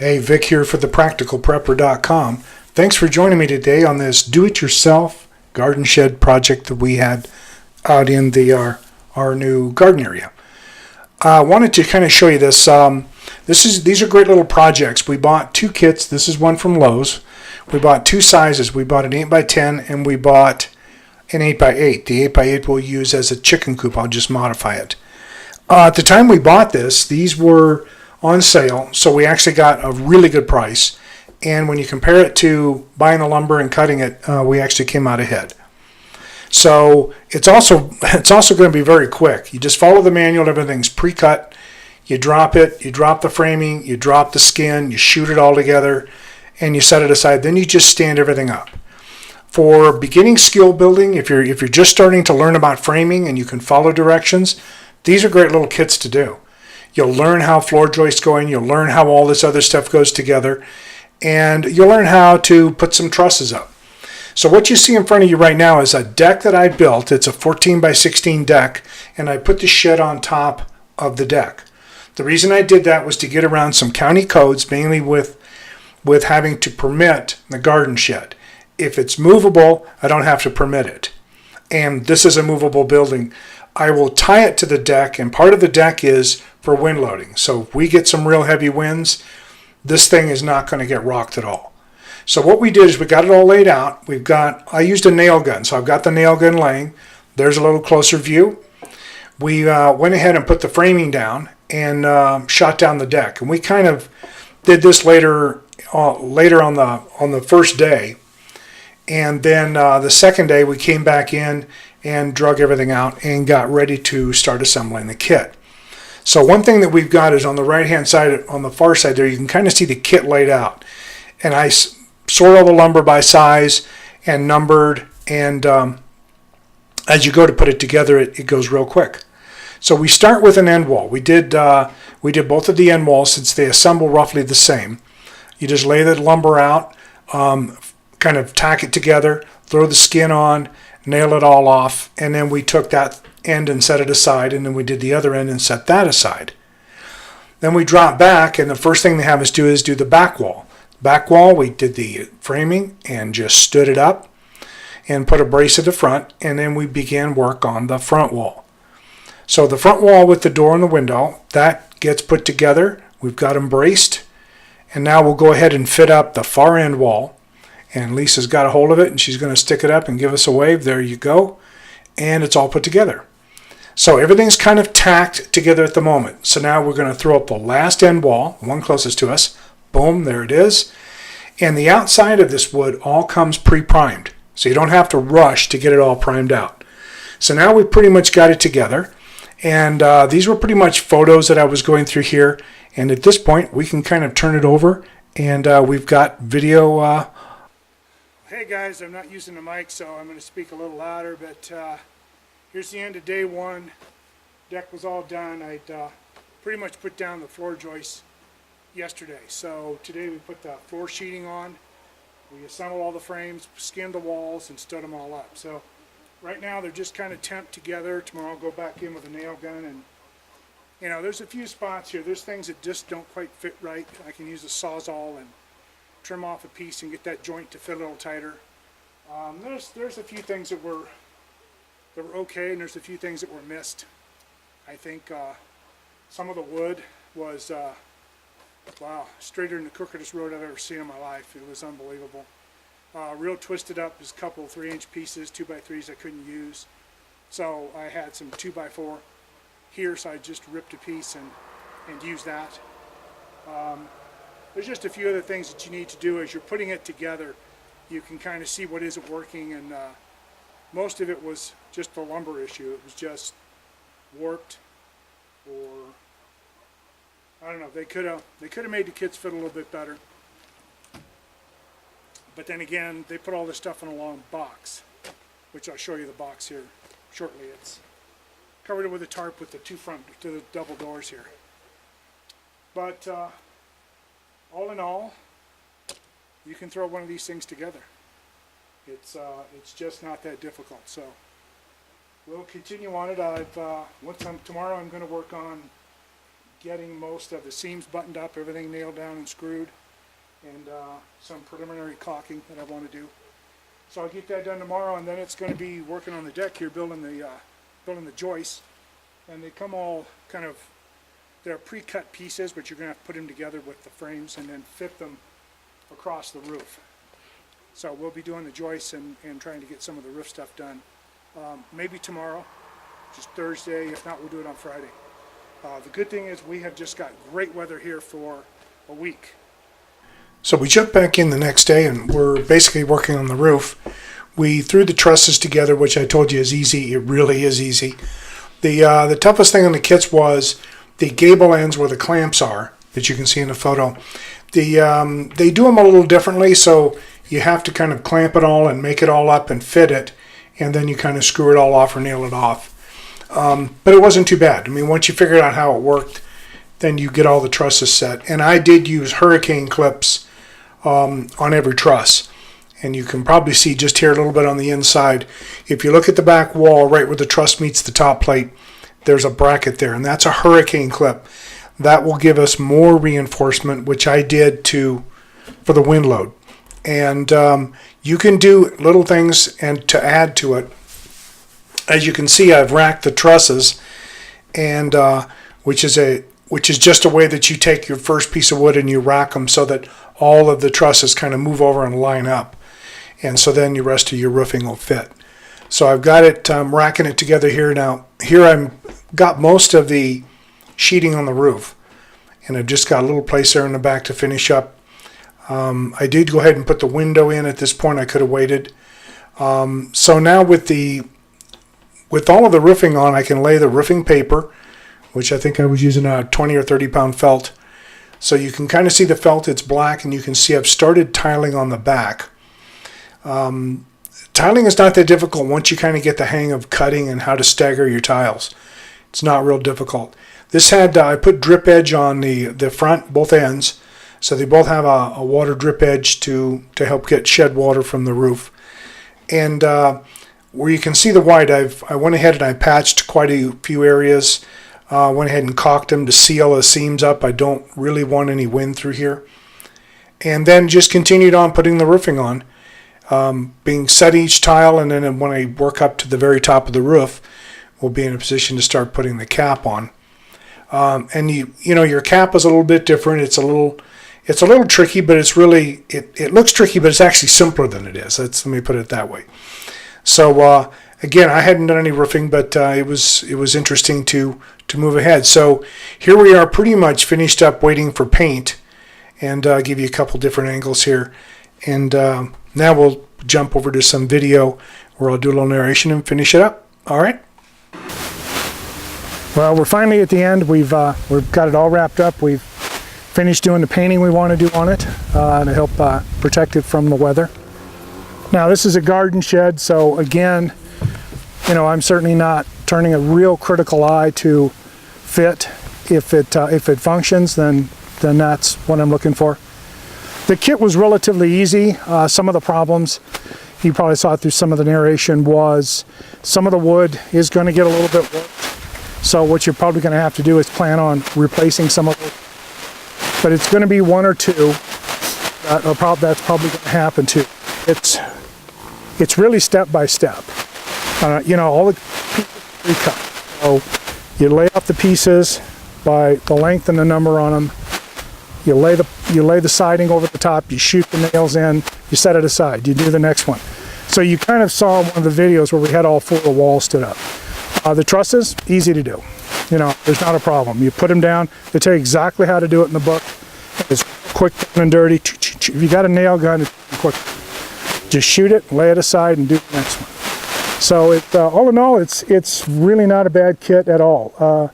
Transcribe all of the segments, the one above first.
Hey, Vic here for thepracticalprepper.com. Thanks for joining me today on this do-it-yourself garden shed project that we had out in our new garden area. I wanted to kind of show you this. These are great little projects. We bought two kits. This is one from Lowe's. We bought two sizes. We bought an 8x10 and we bought an 8x8. The 8x8 we'll use as a chicken coop. I'll just modify it. At the time we bought this, these were on sale, so we actually got a really good price. And when you compare it to buying the lumber and cutting it, we actually came out ahead. So it's also going to be very quick. You just follow the manual. Everything's pre-cut. You drop it. You drop the framing. You drop the skin. You shoot it all together, and you set it aside. Then you just stand everything up. For beginning skill building, if you're just starting to learn about framing and you can follow directions, these are great little kits to do. You'll learn how floor joists go in. You'll learn how all this other stuff goes together. And you'll learn how to put some trusses up. So what you see in front of you right now is a deck that I built. It's a 14 by 16 deck, and I put the shed on top of the deck. The reason I did that was to get around some county codes, mainly with having to permit the garden shed. If it's movable, I don't have to permit it. And this is a movable building. I will tie it to the deck, and part of the deck is for wind loading. So if we get some real heavy winds, this thing is not going to get rocked at all. So what we did is we got it all laid out. I used a nail gun, so I've got the nail gun laying. There's a little closer view. We went ahead and put the framing down and shot down the deck. And we kind of did this later on the first day. And then the second day we came back in and drug everything out and got ready to start assembling the kit. So one thing that we've got is on the right hand side, on the far side there, you can kind of see the kit laid out. And I sort all the lumber by size and numbered, and as you go to put it together, it goes real quick. So we start with an end wall. We did both of the end walls since they assemble roughly the same. You just lay the lumber out, kind of tack it together, throw the skin on, nail it all off, and then we took that end and set it aside, and then we did the other end and set that aside. Then we drop back, and the first thing they have us do is do the back wall. Back wall, we did the framing and just stood it up and put a brace at the front, and then we began work on the front wall. So the front wall with the door and the window, that gets put together. We've got them braced, and now we'll go ahead and fit up the far end wall. And Lisa's got a hold of it, and she's going to stick it up and give us a wave. There you go. And it's all put together. So everything's kind of tacked together at the moment. So now we're going to throw up the last end wall, one closest to us. Boom, there it is. And the outside of this wood all comes pre-primed. So you don't have to rush to get it all primed out. So now we've pretty much got it together. And these were pretty much photos that I was going through here. And at this point, we can kind of turn it over. And we've got video. Hey guys, I'm not using the mic, so I'm going to speak a little louder, but here's the end of day one. Deck was all done. I'd pretty much put down the floor joists yesterday. So today we put the floor sheeting on, we assembled all the frames, skinned the walls, and stood them all up. So right now they're just kind of temped together. Tomorrow I'll go back in with a nail gun, and you know, there's a few spots here. There's things that just don't quite fit right. I can use a Sawzall and trim off a piece and get that joint to fit a little tighter. There's a few things that were okay, and there's a few things that were missed. I think some of the wood was wow, straighter than the crookedest road I've ever seen in my life. It was unbelievable. Real twisted up. There's a couple 3-inch pieces, 2x3s I couldn't use. So I had some 2x4 here, so I just ripped a piece and used that. There's just a few other things that you need to do as you're putting it together. You can kind of see what isn't working, and most of it was just the lumber issue. It was just warped, or I don't know. They could have made the kits fit a little bit better. But then again, they put all this stuff in a long box, which I'll show you the box here shortly. It's covered it with a tarp with the the double doors here. But all in all, you can throw one of these things together. It's just not that difficult. So we'll continue on it. Tomorrow I'm going to work on getting most of the seams buttoned up, everything nailed down and screwed, and some preliminary caulking that I want to do. So I'll get that done tomorrow, and then it's going to be working on the deck here, building the joists. And they come all kind of, they're pre-cut pieces, but you're going to have to put them together with the frames and then fit them across the roof. So we'll be doing the joists and trying to get some of the roof stuff done. Maybe tomorrow, just Thursday. If not, we'll do it on Friday. The good thing is we have just got great weather here for a week. So we jumped back in the next day and we're basically working on the roof. We threw the trusses together, which I told you is easy. It really is easy. The toughest thing on the kits was the gable ends where the clamps are, that you can see in the photo. They do them a little differently, so you have to kind of clamp it all and make it all up and fit it, and then you kind of screw it all off or nail it off. But it wasn't too bad. I mean, once you figured out how it worked, then you get all the trusses set. And I did use hurricane clips on every truss. And you can probably see just here a little bit on the inside. If you look at the back wall, right where the truss meets the top plate, there's a bracket there, and that's a hurricane clip. That will give us more reinforcement, which I did for the wind load. And you can do little things and to add to it. As you can see, I've racked the trusses, and which is just a way that you take your first piece of wood and you rack them so that all of the trusses kind of move over and line up. And so then the rest of your roofing will fit. So I've got it, racking it together here now. Here I've got most of the sheeting on the roof, and I've just got a little place there in the back to finish up. I did go ahead and put the window in at this point. I could have waited. So now with all of the roofing on, I can lay the roofing paper, which I think I was using a 20 or 30 pound felt. So you can kind of see the felt, it's black, and you can see I've started tiling on the back. Tiling is not that difficult once you kind of get the hang of cutting and how to stagger your tiles. It's not real difficult. This had, I put drip edge on the front, both ends, so they both have a water drip edge to help get shed water from the roof. And where you can see the white, I went ahead and I patched quite a few areas. Went ahead and caulked them to seal the seams up. I don't really want any wind through here. And then just continued on putting the roofing on. Being set each tile, and then when I work up to the very top of the roof, we'll be in a position to start putting the cap on. And you know your cap is a little bit different. It's a little tricky, but it's really it looks tricky, but it's actually simpler than it is. Let me put it that way. So again, I hadn't done any roofing, but it was interesting to move ahead. So here we are, pretty much finished up, waiting for paint, and give you a couple different angles here. And now we'll jump over to some video where I'll do a little narration and finish it up. All right. Well, we're finally at the end. We've got it all wrapped up. We've finished doing the painting we want to do on it to help protect it from the weather. Now this is a garden shed, so again, you know, I'm certainly not turning a real critical eye to fit. If it functions, then that's what I'm looking for. The kit was relatively easy. Some of the problems, you probably saw it through some of the narration, was some of the wood is going to get a little bit warped. So what you're probably going to have to do is plan on replacing some of it. But it's going to be one or two. That's probably going to happen too. It's really step by step. You know, all the pieces are pre-cut. So you lay out the pieces by the length and the number on them. You lay the siding over the top. You shoot the nails in. You set it aside. You do the next one. So you kind of saw one of the videos where we had all four of the walls stood up. The trusses, easy to do. You know, there's not a problem. You put them down. They tell you exactly how to do it in the book. It's quick and dirty. If you got a nail gun, it's quick. Just shoot it, lay it aside, and do the next one. So all in all, it's really not a bad kit at all.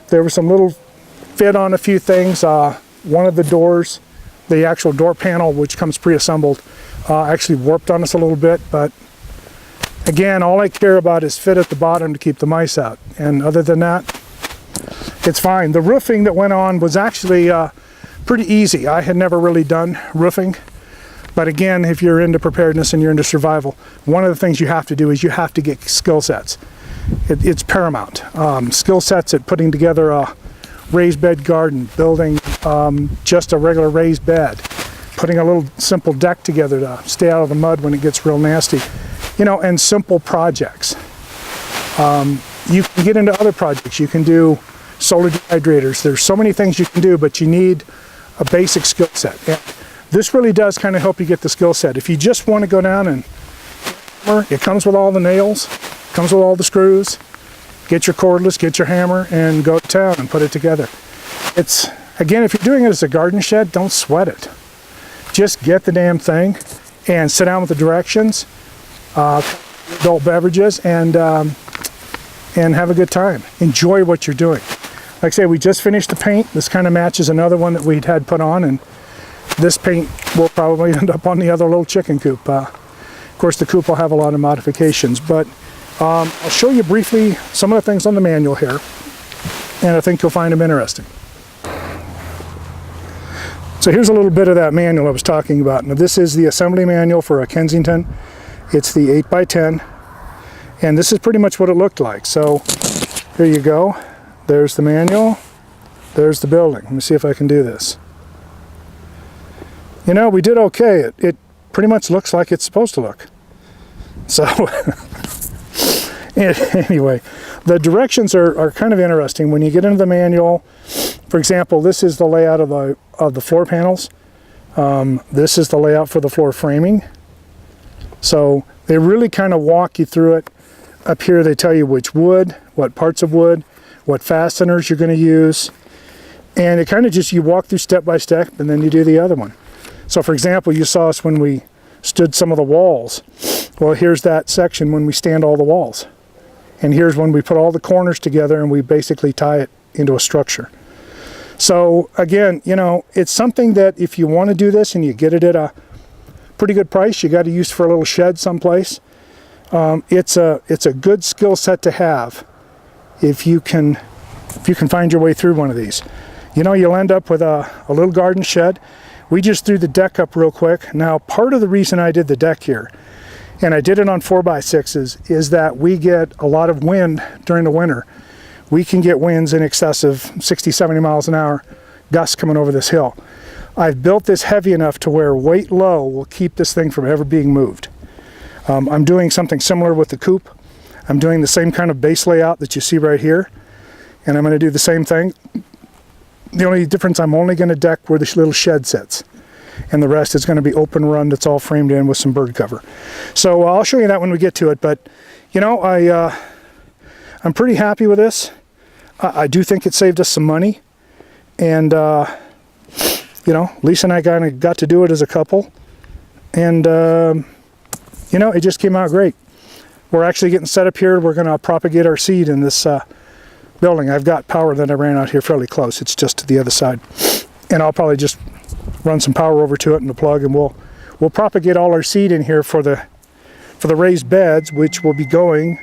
There was some little fit on a few things. One of the doors, the actual door panel, which comes pre-assembled, actually warped on us a little bit. But again, all I care about is fit at the bottom to keep the mice out. And other than that, it's fine. The roofing that went on was actually pretty easy. I had never really done roofing. But again, if you're into preparedness and you're into survival, one of the things you have to do is you have to get skill sets. It's paramount. Skill sets at putting together a raised bed garden, building just a regular raised bed, putting a little simple deck together to stay out of the mud when it gets real nasty, you know, and simple projects. You can get into other projects. You can do solar dehydrators. There's so many things you can do, but you need a basic skill set. And this really does kind of help you get the skill set. If you just want to go down and it comes with all the nails, comes with all the screws. Get your cordless, get your hammer, and go to town and put it together. It's, again, if you're doing it as a garden shed, don't sweat it. Just get the damn thing and sit down with the directions, adult beverages, and have a good time. Enjoy what you're doing. Like I say, we just finished the paint. This kind of matches another one that we'd had put on, and this paint will probably end up on the other little chicken coop. Of course, the coop will have a lot of modifications, but I'll show you briefly some of the things on the manual here, and I think you'll find them interesting. So here's a little bit of that manual I was talking about. Now this is the assembly manual for a Kensington. It's the 8x10, and this is pretty much what it looked like. So here you go. There's the manual. There's the building. Let me see if I can do this. You know, we did okay. It pretty much looks like it's supposed to look. So anyway, the directions are kind of interesting. When you get into the manual, for example, this is the layout of the floor panels. This is the layout for the floor framing. So they really kind of walk you through it. Up here they tell you which wood, what parts of wood, what fasteners you're going to use. And it kind of just, you walk through step by step and then you do the other one. So for example, you saw us when we stood some of the walls. Well, here's that section when we stand all the walls. And here's when we put all the corners together and we basically tie it into a structure. So again, you know, it's something that if you want to do this and you get it at a pretty good price, you got to use for a little shed someplace. It's a good skill set to have if you can find your way through one of these. You know, you'll end up with a little garden shed. We just threw the deck up real quick. Now, part of the reason I did the deck here, and I did it on 4x6s, is that we get a lot of wind during the winter. We can get winds in excess of 60, 70 miles an hour, gusts coming over this hill. I've built this heavy enough to where weight low will keep this thing from ever being moved. I'm doing something similar with the coop. I'm doing the same kind of base layout that you see right here, and I'm going to do the same thing. The only difference, I'm only going to deck where this little shed sits, and the rest is going to be open run that's all framed in with some bird cover. So I'll show you that when we get to it, but you know, I'm pretty happy with this. I do think it saved us some money, and you know, Lisa and I kind of got to do it as a couple, and you know, it just came out great. We're actually getting set up here. We're going to propagate our seed in this building. I've got power that I ran out here fairly close. It's just to the other side, and I'll probably just run some power over to it and the plug, and we'll propagate all our seed in here for the raised beds, which will be going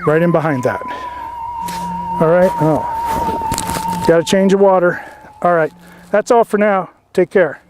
right in behind that. All right. Oh, got to change the water. All right, that's all for now. Take care.